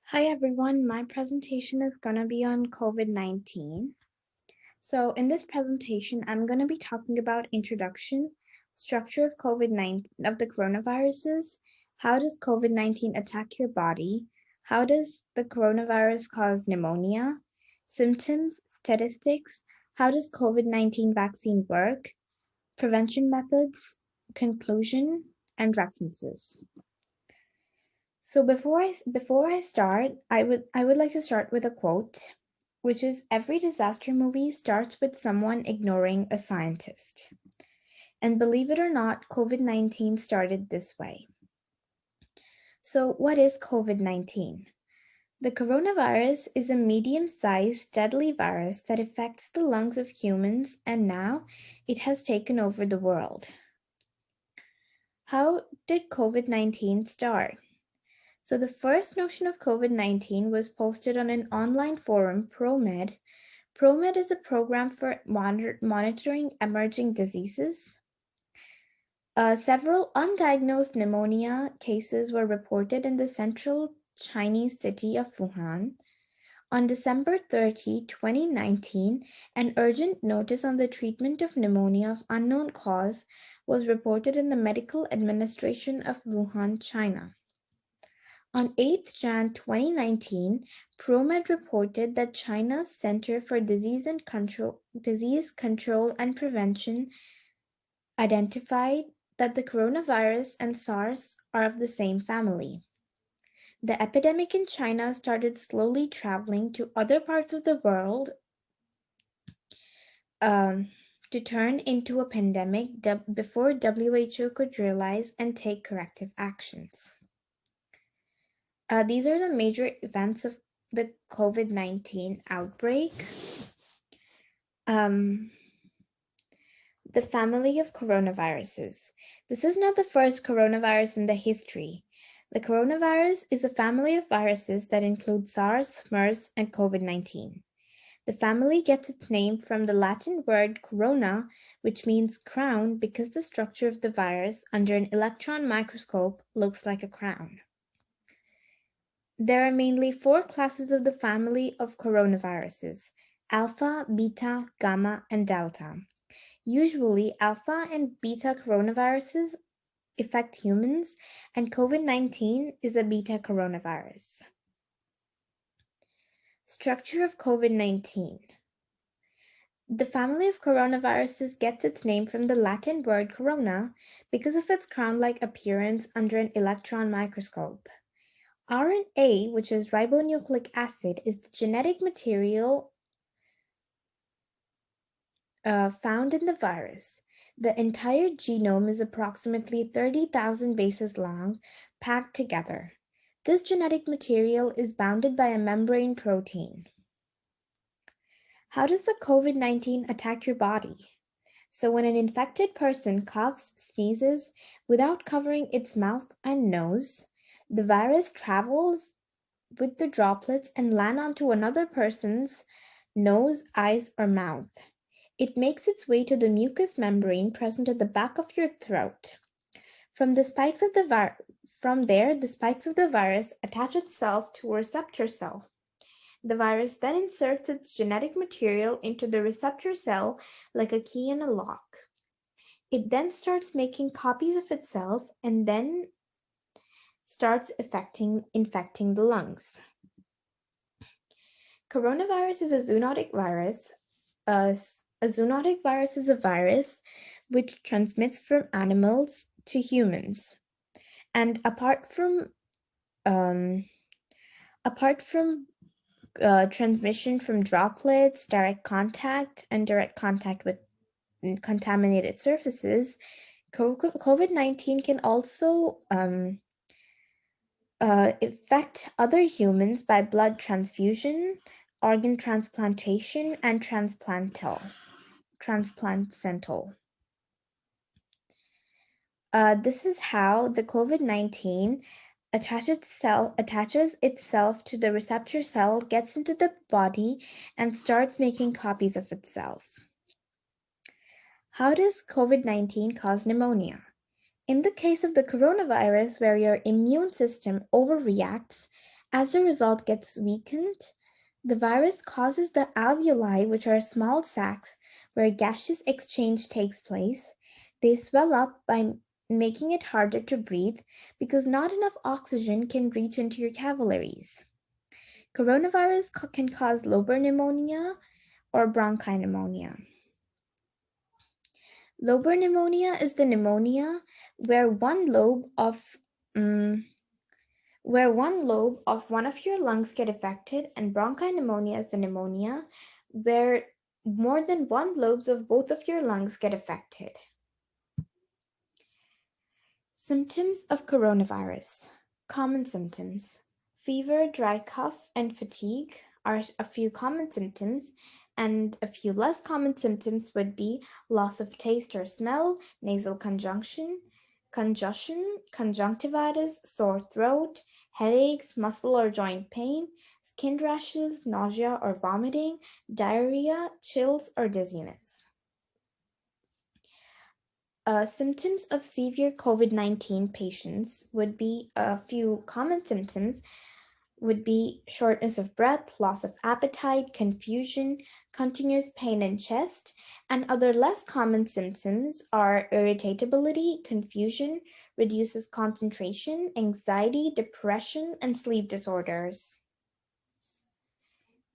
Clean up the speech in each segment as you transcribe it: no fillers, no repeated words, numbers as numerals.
Hi everyone, my presentation is going to be on COVID-19. So in this presentation, I'm going to be talking about introduction, structure of COVID-19 of the coronaviruses, how does COVID-19 attack your body, how does the coronavirus cause pneumonia, symptoms, statistics, how does COVID-19 vaccine work, prevention methods, conclusion, and references. So before I start, I would like to start with a quote, which is every disaster movie starts with someone ignoring a scientist. And believe it or not, COVID-19 started this way. So what is COVID-19? The coronavirus is a medium-sized deadly virus that affects the lungs of humans, and now it has taken over the world. How did COVID-19 start? So the first notion of COVID-19 was posted on an online forum, ProMed. ProMed is a program for monitoring emerging diseases. Several undiagnosed pneumonia cases were reported in the central Chinese city of Wuhan. On December 30, 2019, an urgent notice on the treatment of pneumonia of unknown cause was reported in the Medical Administration of Wuhan, China. On 8 Jan 2019, ProMed reported that China's Center for Disease Control and Prevention identified that the coronavirus and SARS are of the same family. The epidemic in China started slowly traveling to other parts of the world to turn into a pandemic before WHO could realize and take corrective actions. These are the major events of the COVID-19 outbreak. The family of coronaviruses. This is not the first coronavirus in the history. The coronavirus is a family of viruses that include SARS, MERS, and COVID-19. The family gets its name from the Latin word corona, which means crown, because the structure of the virus under an electron microscope looks like a crown. There are mainly 4 classes of the family of coronaviruses: alpha, beta, gamma, and delta. Usually, alpha and beta coronaviruses affect humans, and COVID-19 is a beta coronavirus. Structure of COVID-19. The family of coronaviruses gets its name from the Latin word corona because of its crown-like appearance under an electron microscope. RNA, which is ribonucleic acid, is the genetic material found in the virus. The entire genome is approximately 30,000 bases long, packed together. This genetic material is bounded by a membrane protein. How does the COVID-19 attack your body? So when an infected person coughs, sneezes, without covering its mouth and nose, the virus travels with the droplets and land onto another person's nose, eyes, or mouth. It makes its way to the mucous membrane present at the back of your throat. From there, the spikes of the virus attach itself to a receptor cell. The virus then inserts its genetic material into the receptor cell like a key in a lock. It then starts making copies of itself and then starts infecting the lungs. Coronavirus is a zoonotic virus. A zoonotic virus is a virus which transmits from animals to humans. And apart from transmission from droplets, direct contact, and direct contact with contaminated surfaces, COVID-19 can also affect other humans by blood transfusion, organ transplantation, and transplantal. This is how the COVID-19 attaches itself to the receptor cell, gets into the body, and starts making copies of itself. How does COVID-19 cause pneumonia? In the case of the coronavirus, where your immune system overreacts, As a result gets weakened, the virus causes the alveoli, which are small sacs where gaseous exchange takes place. They swell up by making it harder to breathe because not enough oxygen can reach into your capillaries. Coronavirus can cause lobar pneumonia or bronchopneumonia. Lobar pneumonia is the pneumonia where one lobe of mm, one of your lungs get affected, and bronchopneumonia is the pneumonia where more than one lobes of both of your lungs get affected. Symptoms of coronavirus. Common symptoms. Fever, dry cough, and fatigue are a few common symptoms, and a few less common symptoms would be loss of taste or smell, nasal congestion, conjunctivitis, sore throat, headaches, muscle or joint pain, skin rashes, nausea or vomiting, diarrhea, chills, or dizziness. Symptoms of severe COVID-19 patients would be a few common symptoms would be shortness of breath, loss of appetite, confusion, continuous pain in chest, and other less common symptoms are irritability, confusion, reduces concentration, anxiety, depression, and sleep disorders.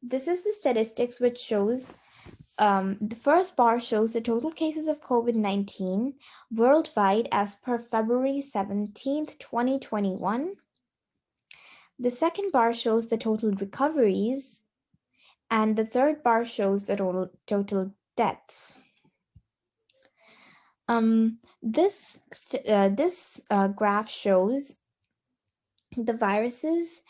This is the statistics which shows the first bar shows the total cases of COVID-19 worldwide as per February 17th, 2021. The second bar shows the total recoveries, and the third bar shows the total deaths. This graph shows the viruses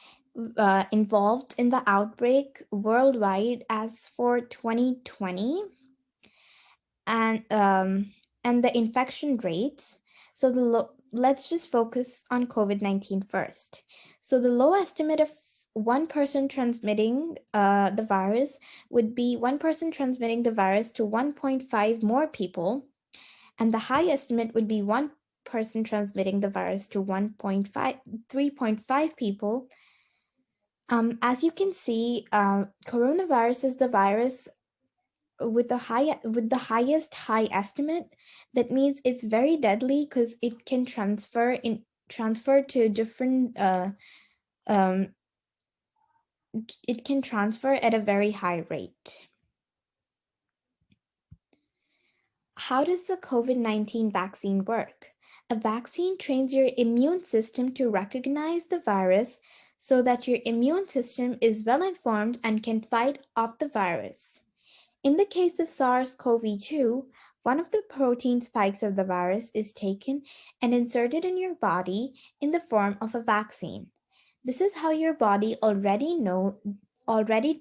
involved in the outbreak worldwide as for 2020, and the infection rates. So let's just focus on COVID-19 first. So the low estimate of one person transmitting the virus would be one person transmitting the virus to 1.5 more people, and the high estimate would be one person transmitting the virus to 3.5 people. As you can see, coronavirus is the virus with the highest high estimate. That means it's very deadly because it can transfer to different it can transfer at a very high rate. How does the COVID-19 vaccine work? A vaccine trains your immune system to recognize the virus so that your immune system is well informed and can fight off the virus. In the case of SARS-CoV-2, one of the protein spikes of the virus is taken and inserted in your body in the form of a vaccine. This is how your body already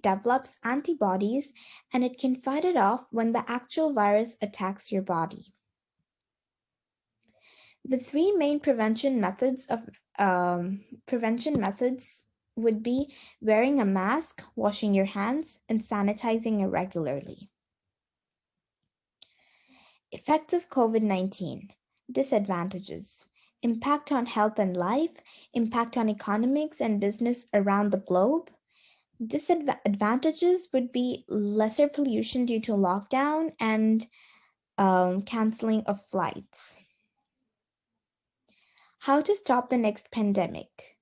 develops antibodies, and it can fight it off when the actual virus attacks your body. The three main prevention methods would be wearing a mask, washing your hands, and sanitizing irregularly. Effects of COVID-19. Disadvantages. Impact on health and life, impact on economics and business around the globe. Disadvantages would be lesser pollution due to lockdown and canceling of flights. How to stop the next pandemic.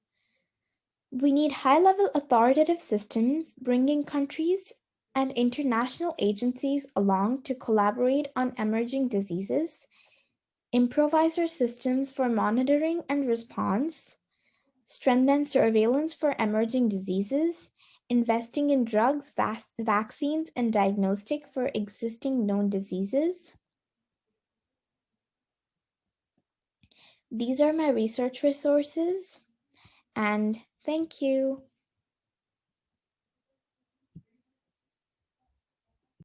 We need high-level authoritative systems bringing countries and international agencies along to collaborate on emerging diseases, improviser systems for monitoring and response, strengthen surveillance for emerging diseases, investing in drugs, vaccines, and diagnostic for existing known diseases. These are my research resources, and thank you.